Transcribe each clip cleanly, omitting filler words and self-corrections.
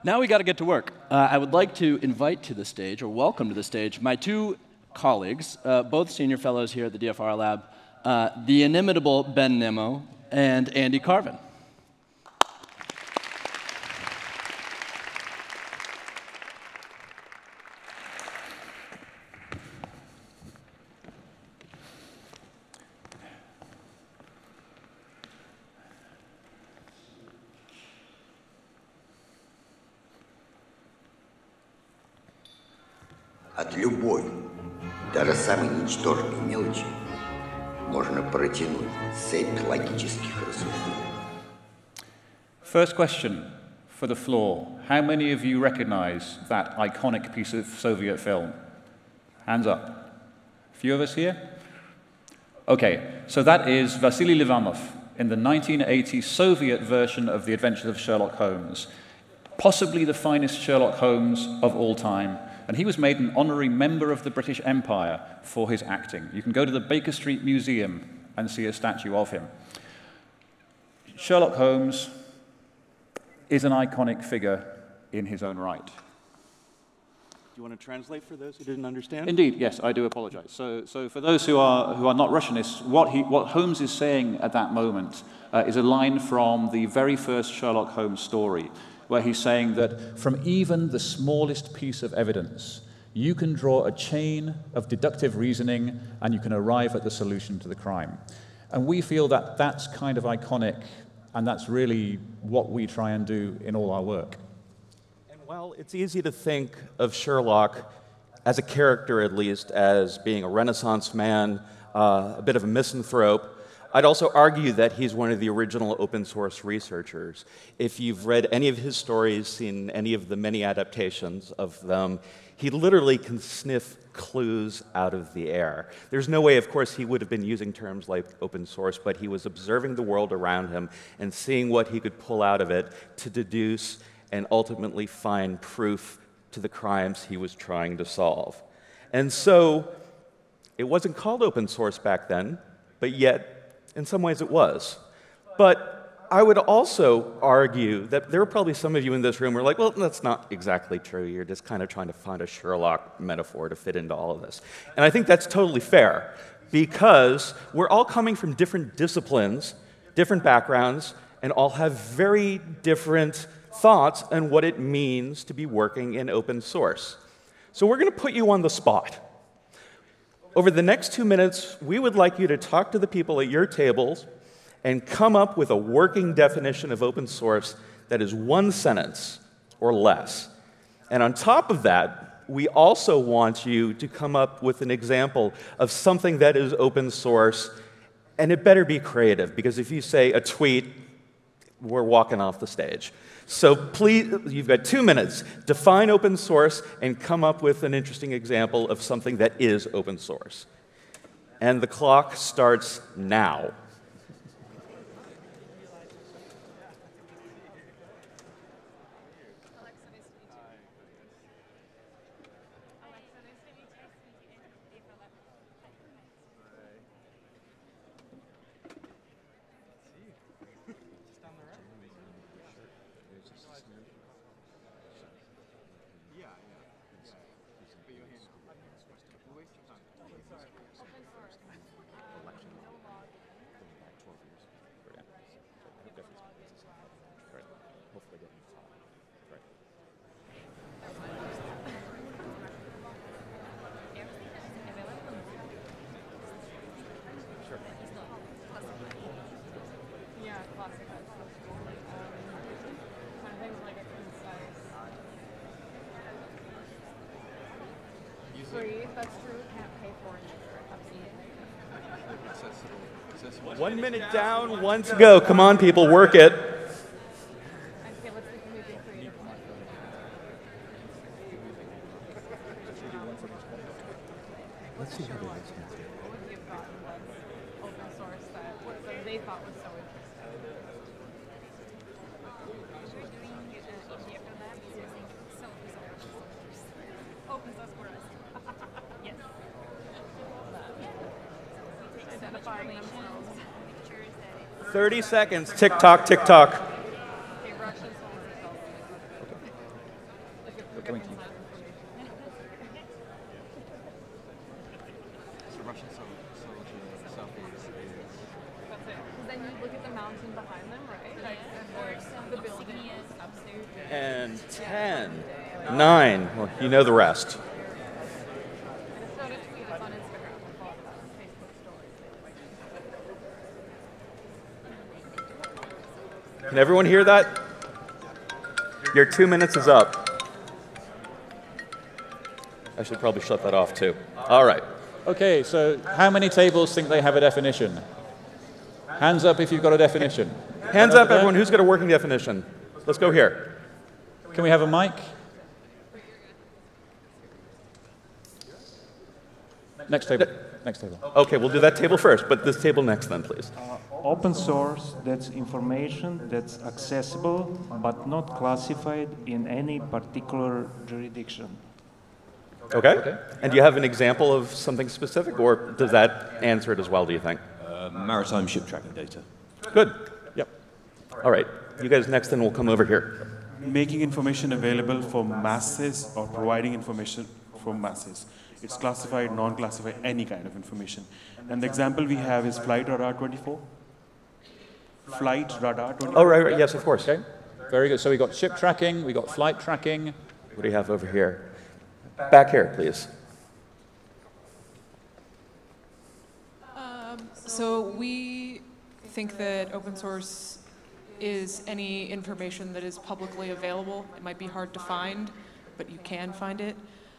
Now we got to get to work. I would like to invite to the stage, or welcome to the stage, my two colleagues, both senior fellows here at the DFRLab, the inimitable Ben Nimmo and Andy Carvin. От любой, даже самой ничтожной мелочи можно протянуть цепь логических рассуждений. First question for the floor. How many of you recognize that iconic piece of Soviet film? Hands up. A few of us here? Okay, so that is Vasily Livanov in the 1980 Soviet version of The Adventures of Sherlock Holmes. Possibly the finest Sherlock Holmes of all time. And he was made an honorary member of the British Empire for his acting. You can go to the Baker Street Museum and see a statue of him. Sherlock Holmes is an iconic figure in his own right. Do you want to translate for those who didn't understand? Indeed, yes, I do apologize. So for those who are not Russianists, what Holmes is saying at that moment is a line from the very first Sherlock Holmes story, where he's saying that from even the smallest piece of evidence, you can draw a chain of deductive reasoning and you can arrive at the solution to the crime. And we feel that that's kind of iconic, and that's really what we try and do in all our work. And while it's easy to think of Sherlock, as a character at least, as being a Renaissance man, a bit of a misanthrope, I'd also argue that he's one of the original open source researchers. If you've read any of his stories, seen any of the many adaptations of them, he literally can sniff clues out of the air. There's no way, of course, he would have been using terms like open source, but he was observing the world around him and seeing what he could pull out of it to deduce and ultimately find proof to the crimes he was trying to solve. And so, it wasn't called open source back then, but yet, in some ways it was. But I would also argue that there are probably some of you in this room who are like, well, that's not exactly true. You're just kind of trying to find a Sherlock metaphor to fit into all of this. And I think that's totally fair, because we're all coming from different disciplines, different backgrounds, and all have very different thoughts on what it means to be working in open source. So we're going to put you on the spot. Over the next 2 minutes, we would like you to talk to the people at your tables and come up with a working definition of open source that is one sentence or less. And on top of that, we also want you to come up with an example of something that is open source, and it better be creative, because if you say a tweet, we're walking off the stage. So please, you've got 2 minutes. Define open source and come up with an interesting example of something that is open source. And the clock starts now. Free, that's true. Can't pay for it. Absolutely. 1 minute down, 1 to go. Come on, people, work it. Okay, let's see if we can creative. Let's see how they What would you have gotten that's open source that they thought was so interesting? We're doing DFRLab is using open source for us. Yes. We take some Identifying information, themselves. pictures that 30 seconds. Tick tock, tick tock. Okay, Russians hold themselves. We're coming to you. That's it. 'Cause then you look at the mountain behind them, right? Like, Or some the building. insignias upstairs. And 10, 9. Well, you know the rest. I just wrote a tweet. It's on Instagram. I'll follow that on Facebook stories. Can everyone hear that? Your 2 minutes is up. I should probably shut that off too. All right. Okay, so how many tables think they have a definition? Hands up if you've got a definition. Hands up, everyone. Who's got a working definition? Let's go here. Can we have a mic? Next table. Next table. Okay, we'll do that table first, but this table next then, please. Open source, that's information that's accessible but not classified in any particular jurisdiction. Okay. And do you have an example of something specific, or does that answer it as well, do you think? Maritime ship tracking data. Good. Yep. All right. You guys next, then we'll come over here. Making information available for masses or providing information for masses. It's classified, non-classified, any kind of information. And the example we have is Flight Radar 24. Flight Radar 24. Oh, right. Yes, of course. Okay. Very good. So we got ship tracking, we got flight tracking. What do you have over here? Back here, please. So we think that open source is any information that is publicly available. It might be hard to find, but you can find it.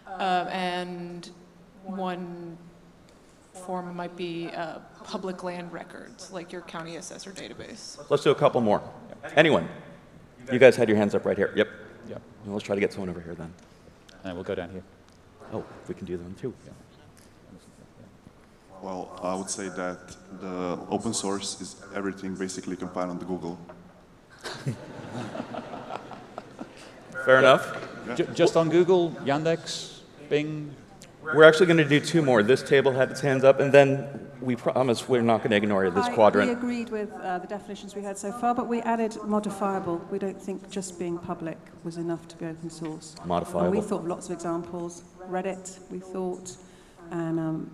And one form might be public land records, like your county assessor database. Let's do a couple more. Anyone? You guys had your hands up right here. Yep. Yep. Well, let's try to get someone over here then. And we'll go down here. Oh, we can do them too. Well, I would say that the open source is everything basically compiled on the Google. Fair enough. Just on Google, Yandex, Bing. We're actually going to do two more. This table had its hands up, and then we promise we're not going to ignore this quadrant. We agreed with the definitions we had so far, but we added modifiable. We don't think just being public was enough to be open source. Modifiable. And we thought of lots of examples. Reddit, we thought, and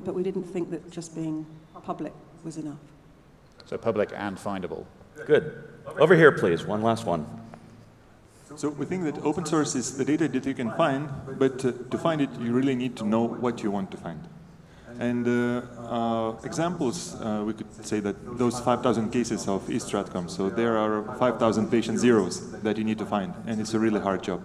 but we didn't think that just being public was enough. So public and findable. Good. Over here, please. One last one. So we think that open source is the data that you can find, but to find it, you really need to know what you want to find. And examples, we could say that those 5,000 cases of East Stratcom, so there are 5,000 patient zeros that you need to find, and it's a really hard job.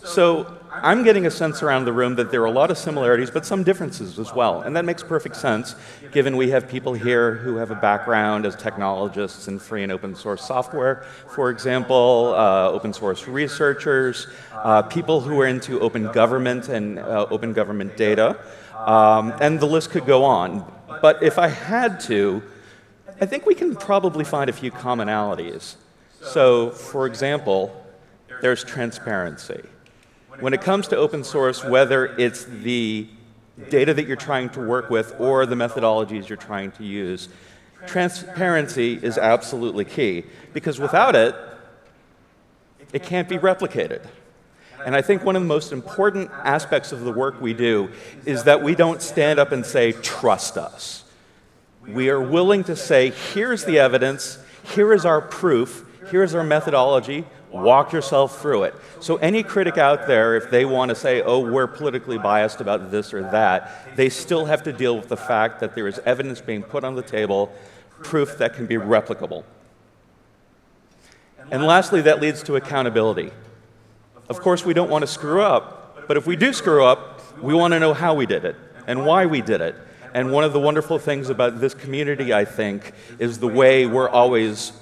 So I'm getting a sense around the room that there are a lot of similarities, but some differences as well. And that makes perfect sense, given we have people here who have a background as technologists in free and open source software, for example, open source researchers, people who are into open government and open government data, and the list could go on. But if I had to, I think we can probably find a few commonalities. So, for example, there's transparency. When it comes to open source, whether it's the data that you're trying to work with or the methodologies you're trying to use, transparency is absolutely key, because without it, it can't be replicated. And I think one of the most important aspects of the work we do is that we don't stand up and say, trust us. We are willing to say, here's the evidence, here is our proof, here's our methodology, walk yourself through it. So any critic out there, if they want to say, oh, we're politically biased about this or that, they still have to deal with the fact that there is evidence being put on the table, proof that can be replicable. And lastly, that leads to accountability. Of course, we don't want to screw up, but if we do screw up, we want to know how we did it and why we did it. And one of the wonderful things about this community, I think, is the way we're always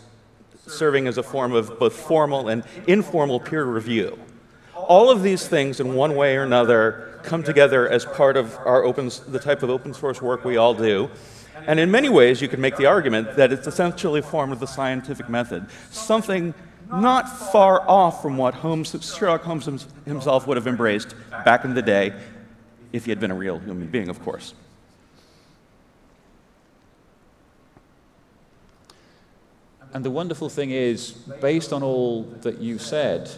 serving as a form of both formal and informal peer review. All of these things, in one way or another, come together as part of our the type of open source work we all do. And in many ways, you could make the argument that it's essentially a form of the scientific method, something not far off from what Sherlock Holmes himself would have embraced back in the day, if he had been a real human being, of course. And the wonderful thing is, based on all that you said,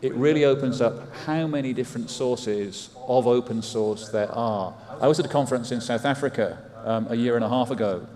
it really opens up how many different sources of open source there are. I was at a conference in South Africa a year and a half ago,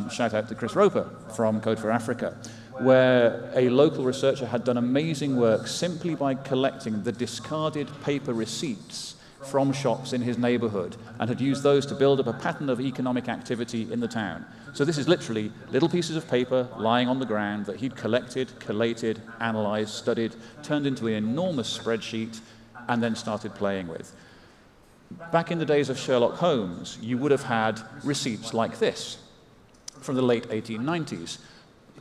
shout out to Chris Roper from Code for Africa, where a local researcher had done amazing work simply by collecting the discarded paper receipts from shops in his neighborhood and had used those to build up a pattern of economic activity in the town. So this is literally little pieces of paper lying on the ground that he'd collected, collated, analyzed, studied, turned into an enormous spreadsheet, and then started playing with. Back in the days of Sherlock Holmes, you would have had receipts like this from the late 1890s.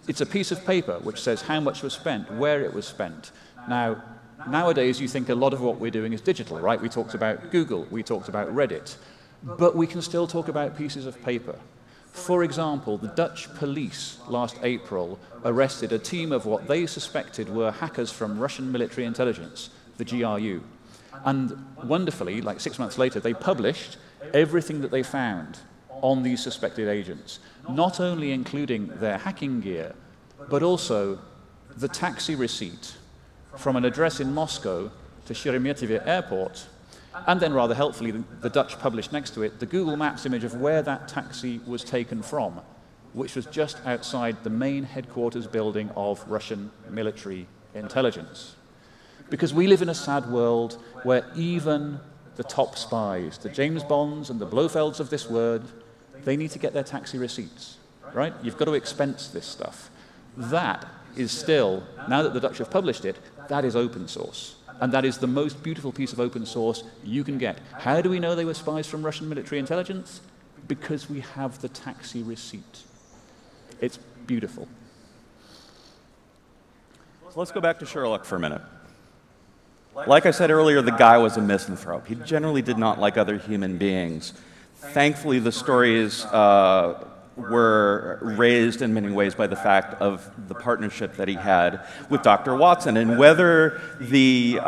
It's a piece of paper which says how much was spent, where it was spent. Now, nowadays, you think a lot of what we're doing is digital, right? We talked about Google, we talked about Reddit, but we can still talk about pieces of paper. For example, the Dutch police last April arrested a team of what they suspected were hackers from Russian military intelligence, the GRU. And wonderfully, like 6 months later, they published everything that they found on these suspected agents, not only including their hacking gear, but also the taxi receipt from an address in Moscow to Sheremetyevo Airport, and then rather helpfully, the Dutch published next to it the Google Maps image of where that taxi was taken from, which was just outside the main headquarters building of Russian military intelligence. Because we live in a sad world where even the top spies, the James Bonds and the Blofelds of this world, they need to get their taxi receipts, right? You've got to expense this stuff. That is still, now that the Dutch have published it, that is open source. And that is the most beautiful piece of open source you can get. How do we know they were spies from Russian military intelligence? Because we have the taxi receipt. It's beautiful. So let's go back to Sherlock for a minute. Like I said earlier, the guy was a misanthrope. He generally did not like other human beings. Thankfully, the stories were raised in many ways by the fact of the partnership that he had with Dr. Watson. And whether the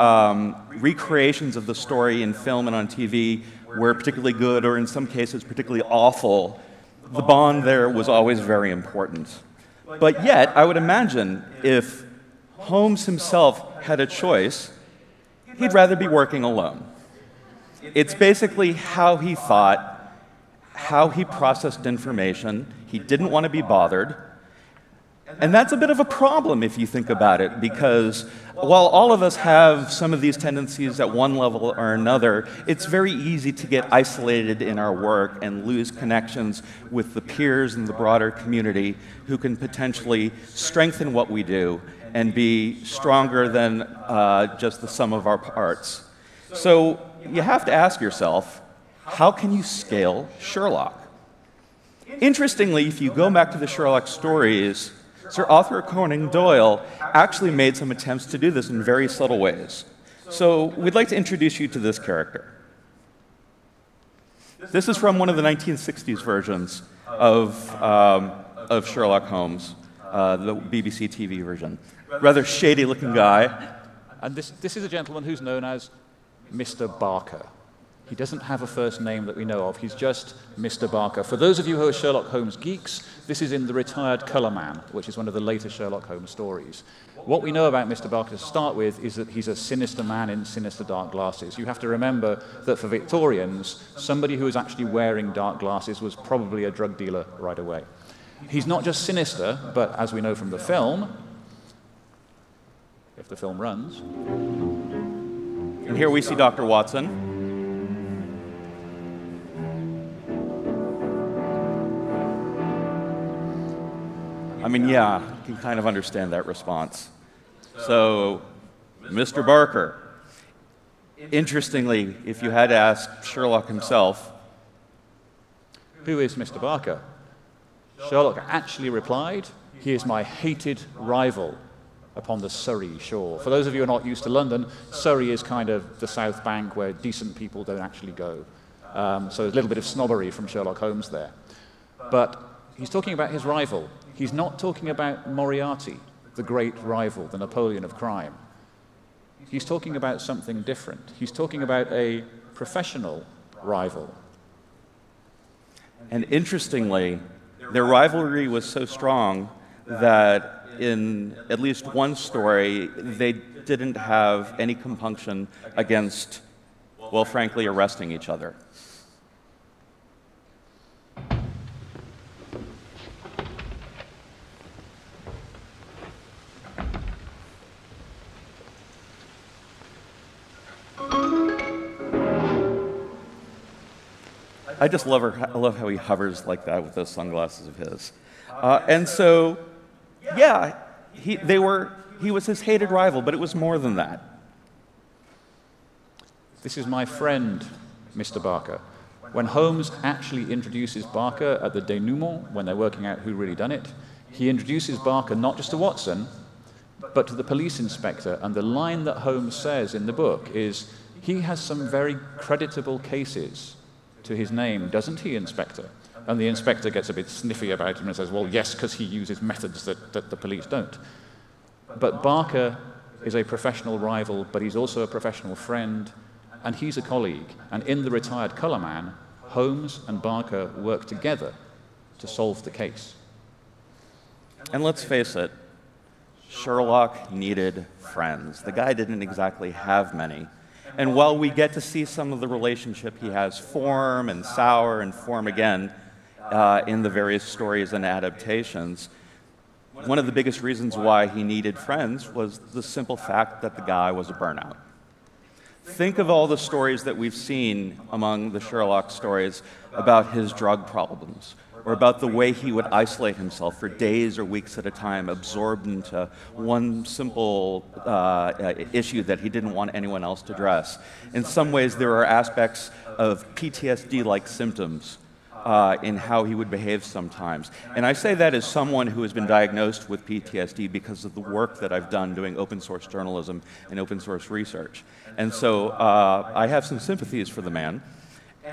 recreations of the story in film and on TV were particularly good or in some cases particularly awful, the bond there was always very important. But yet, I would imagine if Holmes himself had a choice, he'd rather be working alone. It's basically how he thought, how he processed information. He didn't want to be bothered. And that's a bit of a problem if you think about it, because while all of us have some of these tendencies at one level or another, it's very easy to get isolated in our work and lose connections with the peers and the broader community who can potentially strengthen what we do and be stronger than just the sum of our parts. So you have to ask yourself, how can you scale Sherlock? Interestingly, if you go back to the Sherlock stories, Sir Arthur Conan Doyle actually made some attempts to do this in very subtle ways. So we'd like to introduce you to this character. This is from one of the 1960s versions of Sherlock Holmes, the BBC TV version. Rather shady-looking guy. And this is a gentleman who's known as Mr. Barker. He doesn't have a first name that we know of. He's just Mr. Barker. For those of you who are Sherlock Holmes geeks, this is in The Retired Colour Man, which is one of the later Sherlock Holmes stories. What we know about Mr. Barker to start with is that he's a sinister man in sinister dark glasses. You have to remember that for Victorians, somebody who was actually wearing dark glasses was probably a drug dealer right away. He's not just sinister, but as we know from the film, if the film runs. And here we see Dr. Watson. I mean, yeah, you can kind of understand that response. So, Mr. Barker. Interestingly, if you had to ask Sherlock himself, who is Mr. Barker? Sherlock actually replied, he is my hated rival upon the Surrey shore. For those of you who are not used to London, Surrey is kind of the South Bank where decent people don't actually go. So a little bit of snobbery from Sherlock Holmes there. But he's talking about his rival. He's not talking about Moriarty, the great rival, the Napoleon of crime. He's talking about something different. He's talking about a professional rival. And interestingly, their rivalry was so strong that in at least one story, they didn't have any compunction against, well, frankly, arresting each other. I just love how he hovers like that with those sunglasses of his. And so, yeah, he was his hated rival, but it was more than that. This is my friend, Mr. Barker. When Holmes actually introduces Barker at the denouement, when they're working out who really done it, he introduces Barker not just to Watson, but to the police inspector. And the line that Holmes says in the book is, he has some very creditable cases to his name, doesn't he, Inspector? And the inspector gets a bit sniffy about him and says, well, yes, because he uses methods that the police don't. But Barker is a professional rival, but he's also a professional friend, and he's a colleague. And in The Retired Colour Man, Holmes and Barker work together to solve the case. And let's face it, Sherlock needed friends. The guy didn't exactly have many. And while we get to see some of the relationship he has form and sour and form again in the various stories and adaptations, one of the biggest reasons why he needed friends was the simple fact that the guy was a burnout. Think of all the stories that we've seen among the Sherlock stories about his drug problems, or about the way he would isolate himself for days or weeks at a time, absorbed into one simple issue that he didn't want anyone else to address. In some ways, there are aspects of PTSD-like symptoms in how he would behave sometimes. And I say that as someone who has been diagnosed with PTSD because of the work that I've done doing open source journalism and open source research. And so I have some sympathies for the man.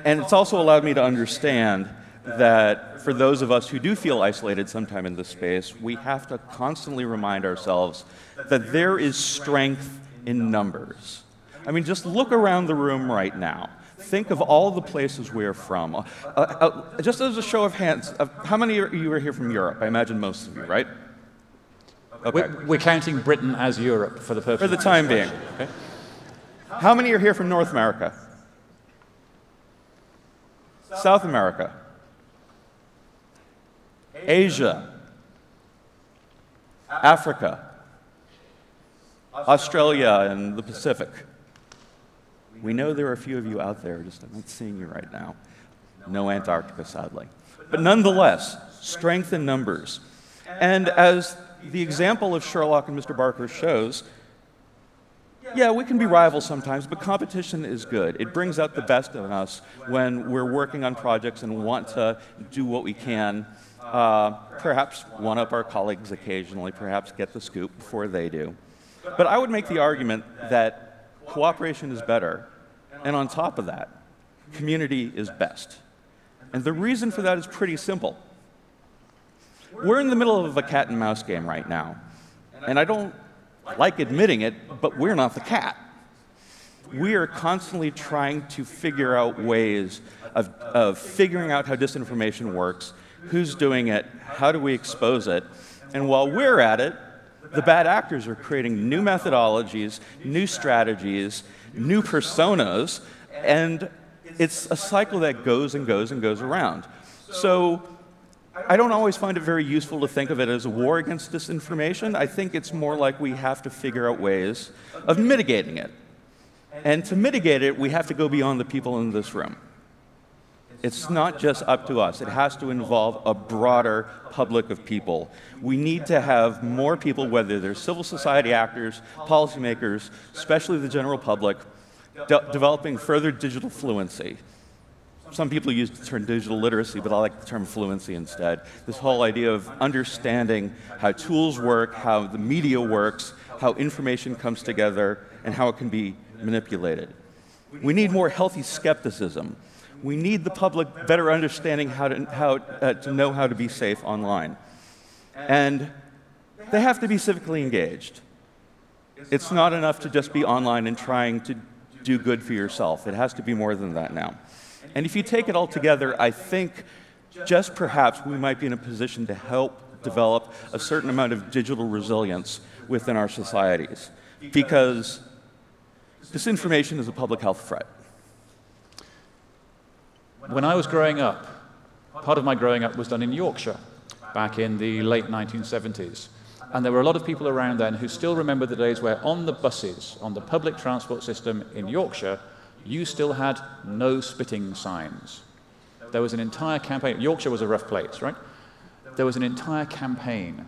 And it's also allowed me to understand that for those of us who do feel isolated sometime in this space, we have to constantly remind ourselves that there is strength in numbers. I mean, just look around the room right now. Think of all the places we're from. Just as a show of hands, how many of you are here from Europe? I imagine most of you, right? Okay. We're counting Britain as Europe for the purpose of the time being. Okay. How many are here from North America? South America? Asia, Africa, Australia, and the Pacific. We know there are a few of you out there, just I'm not seeing you right now. No Antarctica, sadly. But nonetheless, strength in numbers. And as the example of Sherlock and Mr. Barker shows, yeah, we can be rivals sometimes, but competition is good. It brings out the best in us when we're working on projects and want to do what we can. Perhaps one-up our colleagues occasionally, perhaps get the scoop before they do. But I would make the argument that cooperation is better, and on top of that, community is best. And the reason for that is pretty simple. We're in the middle of a cat and mouse game right now, and I don't like admitting it, but we're not the cat. We are constantly trying to figure out ways of figuring out how disinformation works, who's doing it, how do we expose it, and while we're at it, the bad actors are creating new methodologies, new strategies, new personas, and it's a cycle that goes and goes and goes around. So I don't always find it very useful to think of it as a war against disinformation. I think it's more like we have to figure out ways of mitigating it. And to mitigate it, we have to go beyond the people in this room. It's not just up to us. It has to involve a broader public of people. We need to have more people, whether they're civil society actors, policymakers, especially the general public, developing further digital fluency. Some people use the term digital literacy, but I like the term fluency instead. This whole idea of understanding how tools work, how the media works, how information comes together, and how it can be manipulated. We need more healthy skepticism. We need the public better understanding to know how to be safe online. And they have to be civically engaged. It's not enough to just be online and trying to do good for yourself. It has to be more than that now. And if you take it all together, I think just perhaps we might be in a position to help develop a certain amount of digital resilience within our societies, because disinformation is a public health threat. When I was growing up, part of my growing up was done in Yorkshire, back in the late 1970s. And there were a lot of people around then who still remember the days where on the buses, on the public transport system in Yorkshire, you still had no spitting signs. There was an entire campaign. Yorkshire was a rough place, right? There was an entire campaign.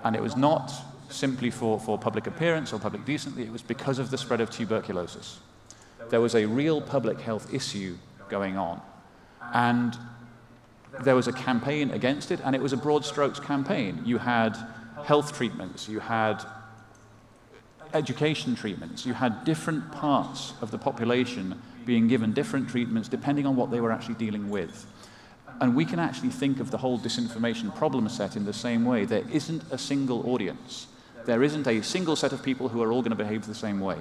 And it was not simply for public appearance or public decency, it was because of the spread of tuberculosis. There was a real public health issue going on. And there was a campaign against it, and it was a broad strokes campaign. You had health treatments, you had education treatments, you had different parts of the population being given different treatments depending on what they were actually dealing with. And we can actually think of the whole disinformation problem set in the same way. There isn't a single audience. There isn't a single set of people who are all going to behave the same way.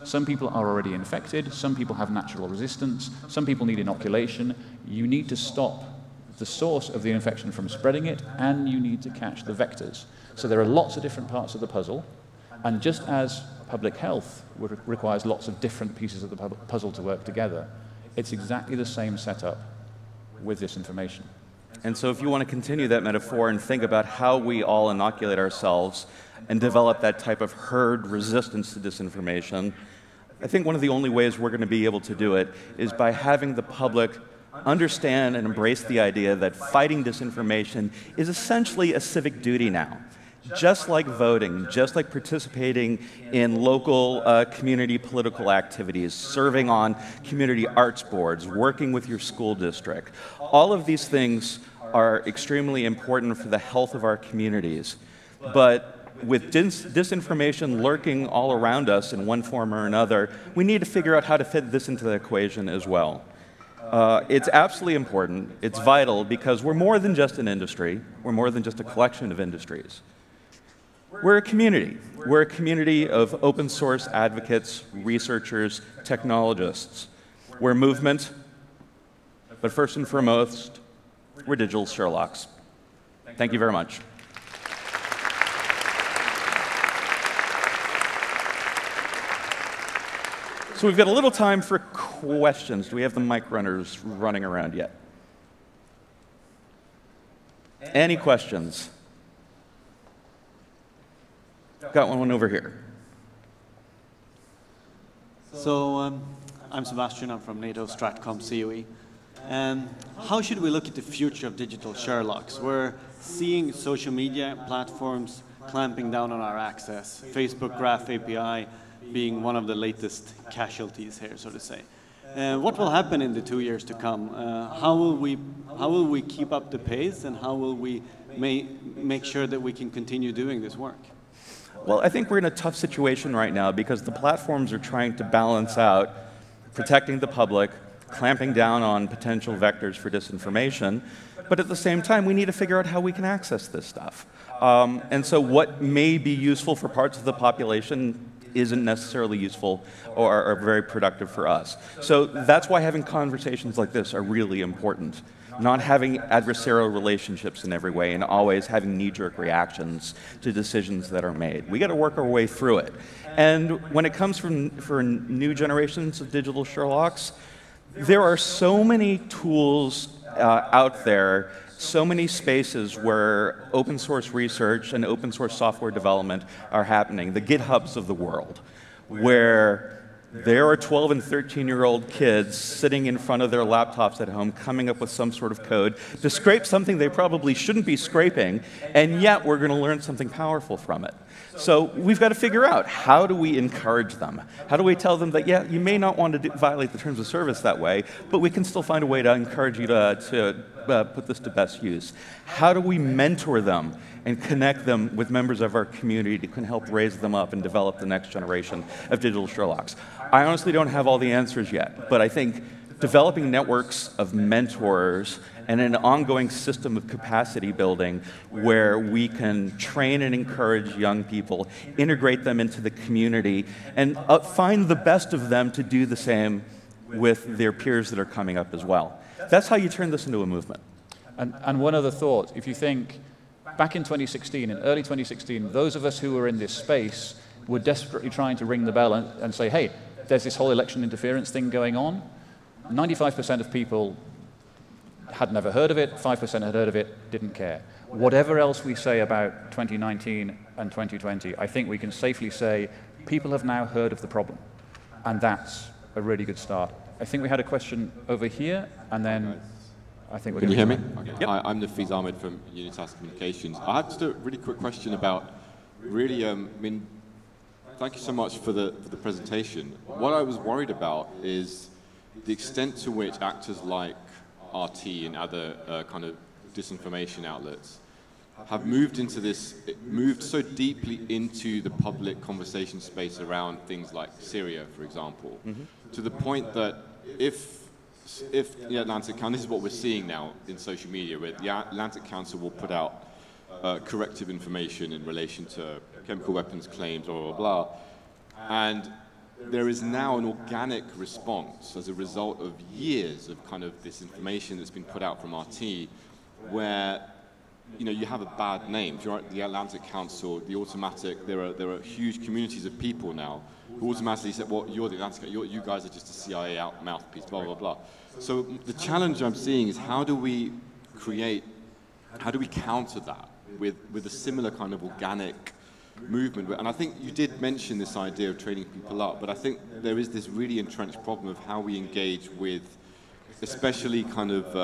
Some people are already infected, some people have natural resistance, some people need inoculation. You need to stop the source of the infection from spreading it, and you need to catch the vectors. So there are lots of different parts of the puzzle, and just as public health requires lots of different pieces of the puzzle to work together, it's exactly the same setup with this information. And so if you want to continue that metaphor and think about how we all inoculate ourselves and develop that type of herd resistance to disinformation, I think one of the only ways we're going to be able to do it is by having the public understand and embrace the idea that fighting disinformation is essentially a civic duty now. Just like voting, just like participating in local community political activities, serving on community arts boards, working with your school district. All of these things are extremely important for the health of our communities. But with disinformation lurking all around us in one form or another, we need to figure out how to fit this into the equation as well. It's absolutely important, it's vital, because we're more than just an industry, we're more than just a collection of industries. We're a community. We're a community of open source advocates, researchers, technologists. We're a movement, but first and foremost, we're digital Sherlocks. Thank you very much. So we've got a little time for questions. Do we have the mic runners running around yet? Any questions? Got one over here. So I'm Sebastian, I'm from NATO Stratcom COE. How should we look at the future of digital Sherlocks? We're seeing social media platforms clamping down on our access, Facebook Graph API being one of the latest casualties here, so to say. What will happen in the 2 years to come? How will we keep up the pace, and how will we make sure that we can continue doing this work? Well, I think we're in a tough situation right now because the platforms are trying to balance out protecting the public, clamping down on potential vectors for disinformation, but at the same time, we need to figure out how we can access this stuff. And so what may be useful for parts of the population isn't necessarily useful or very productive for us. So that's why having conversations like this are really important. Not having adversarial relationships in every way and always having knee-jerk reactions to decisions that are made. We got to work our way through it. And when it comes for new generations of digital Sherlocks, there are so many tools out there, so many spaces where open source research and open source software development are happening, the GitHubs of the world, where there are 12 and 13-year-old kids sitting in front of their laptops at home coming up with some sort of code to scrape something they probably shouldn't be scraping, and yet we're going to learn something powerful from it. So we've got to figure out, how do we encourage them? How do we tell them that, yeah, you may not want to violate the terms of service that way, but we can still find a way to encourage you to put this to best use? How do we mentor them and connect them with members of our community that can help raise them up and develop the next generation of digital Sherlocks? I honestly don't have all the answers yet, but I think developing networks of mentors and an ongoing system of capacity building where we can train and encourage young people, integrate them into the community, and find the best of them to do the same with their peers that are coming up as well. That's how you turn this into a movement. And one other thought, if you think back in 2016, in early 2016, those of us who were in this space were desperately trying to ring the bell and say, hey, there's this whole election interference thing going on. 95% of people had never heard of it, 5% had heard of it, didn't care. Whatever else we say about 2019 and 2020, I think we can safely say people have now heard of the problem, and that's a really good start. I think we had a question over here, and then I think we're Can you hear me? Okay. Yep. Hi, I'm Nafiz Ahmed from Unitas Communications. I have just a really quick question about, really, I mean, thank you so much for the presentation. What I was worried about is the extent to which actors like RT and other kind of disinformation outlets have moved so deeply into the public conversation space around things like Syria, for example, to the point that if the Atlantic Council, this is what we're seeing now in social media, where the Atlantic Council will put out corrective information in relation to chemical weapons claims, blah, blah, blah, and there is now an organic response as a result of years of kind of this information that's been put out from RT, where you have a bad name. If you're at the Atlantic Council, there are huge communities of people now who automatically say, well, you're the Atlantic, you guys are just a CIA mouthpiece, blah, blah, blah. So the challenge I'm seeing is how do we counter that with a similar kind of organic movement? And I think you did mention this idea of training people up, but I think there is this really entrenched problem of how we engage with, especially kind of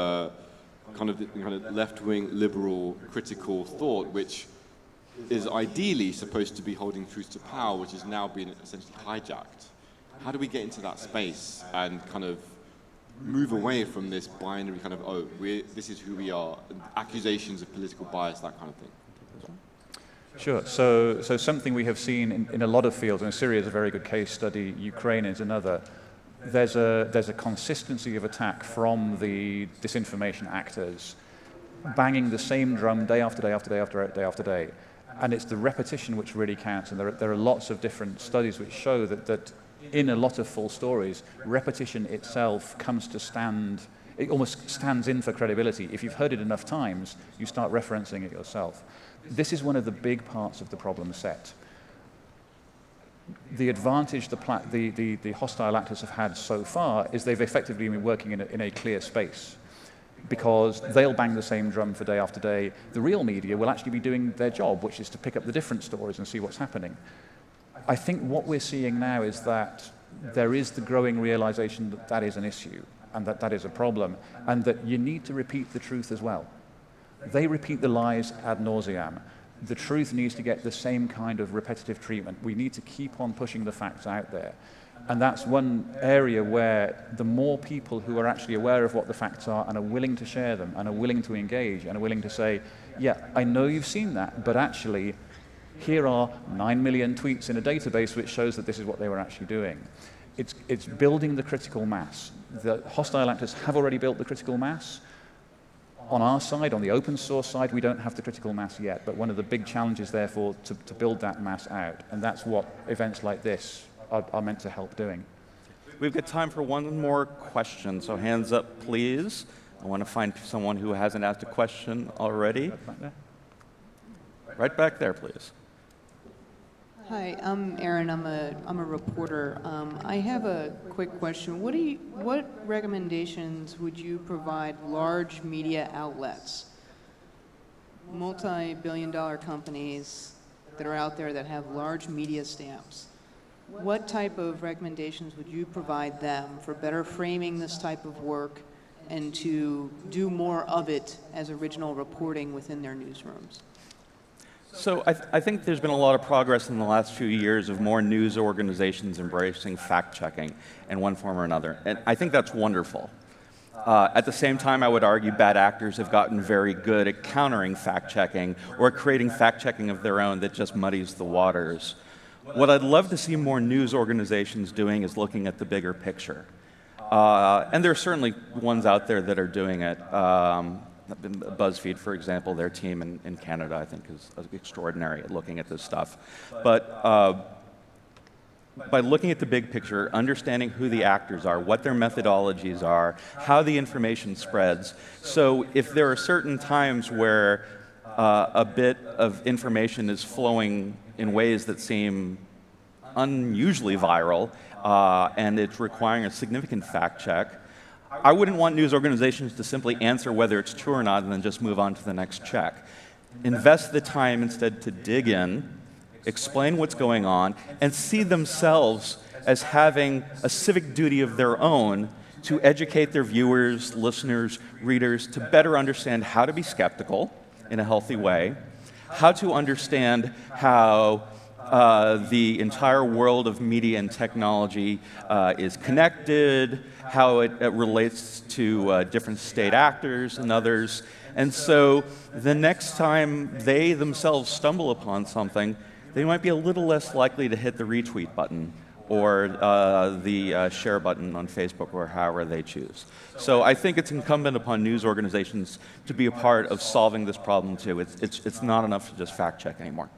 left-wing liberal critical thought, which is ideally supposed to be holding truth to power, which has now been essentially hijacked. How do we get into that space and kind of move away from this binary kind of, this is who we are, accusations of political bias, that kind of thing? Sure. So something we have seen in a lot of fields, and Syria is a very good case study, Ukraine is another. There's a consistency of attack from the disinformation actors, banging the same drum day after day after day after day after day. And it's the repetition which really counts. And there are lots of different studies which show that in a lot of false stories, repetition itself comes to stand, it almost stands in for credibility. If you've heard it enough times, you start referencing it yourself. This is one of the big parts of the problem set. The advantage the hostile actors have had so far is they've effectively been working in a clear space, because they'll bang the same drum for day after day. The real media will actually be doing their job, which is to pick up the different stories and see what's happening. I think what we're seeing now is that there is the growing realization that that is an issue and that that is a problem, and that you need to repeat the truth as well. They repeat the lies ad nauseam. The truth needs to get the same kind of repetitive treatment. We need to keep on pushing the facts out there. And that's one area where the more people who are actually aware of what the facts are and are willing to share them and are willing to engage and are willing to say, yeah, I know you've seen that, but actually here are 9 million tweets in a database which shows that this is what they were actually doing. It's building the critical mass. The hostile actors have already built the critical mass. On our side, on the open source side, we don't have the critical mass yet, but one of the big challenges, therefore, to build that mass out, and that's what events like this are meant to help doing. We've got time for one more question, so hands up, please. I want to find someone who hasn't asked a question already. Right back there. Right back there, please. Hi, I'm Aaron. I'm a reporter. I have a quick question. What recommendations would you provide large media outlets, multi-billion-dollar companies that are out there that have large media stamps? What type of recommendations would you provide them for better framing this type of work and to do more of it as original reporting within their newsrooms? So I think there's been a lot of progress in the last few years of more news organizations embracing fact-checking in one form or another, and I think that's wonderful. At the same time, I would argue bad actors have gotten very good at countering fact-checking or creating fact-checking of their own that just muddies the waters. What I'd love to see more news organizations doing is looking at the bigger picture. And there are certainly ones out there that are doing it. BuzzFeed, for example, their team in Canada, I think, is extraordinary at looking at this stuff. But by looking at the big picture, understanding who the actors are, what their methodologies are, how the information spreads. So if there are certain times where a bit of information is flowing in ways that seem unusually viral, and it's requiring a significant fact check, I wouldn't want news organizations to simply answer whether it's true or not and then just move on to the next check. Invest the time instead to dig in, explain what's going on, and see themselves as having a civic duty of their own to educate their viewers, listeners, readers to better understand how to be skeptical in a healthy way, how to understand how the entire world of media and technology is connected, how it relates to different state actors and others. And so the next time they themselves stumble upon something, they might be a little less likely to hit the retweet button or the share button on Facebook or however they choose. So I think it's incumbent upon news organizations to be a part of solving this problem too. It's not enough to just fact check anymore.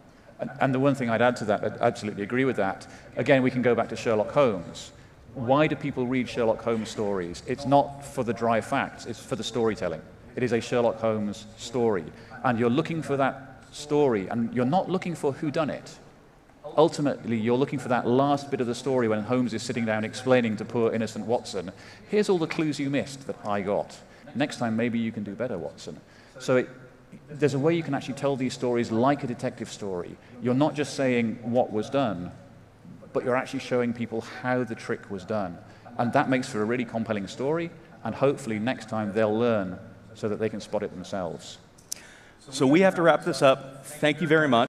And the one thing I'd add to that, I absolutely agree with that. Again, we can go back to Sherlock Holmes. Why do people read Sherlock Holmes stories? It's not for the dry facts, it's for the storytelling. It is a Sherlock Holmes story. And you're looking for that story, and you're not looking for whodunit. Ultimately, you're looking for that last bit of the story when Holmes is sitting down explaining to poor innocent Watson, here's all the clues you missed that I got. Next time, maybe you can do better, Watson. So there's a way you can actually tell these stories like a detective story. You're not just saying what was done, but you're actually showing people how the trick was done. And that makes for a really compelling story, and hopefully next time they'll learn so that they can spot it themselves. So we have to wrap this up. Thank you very much.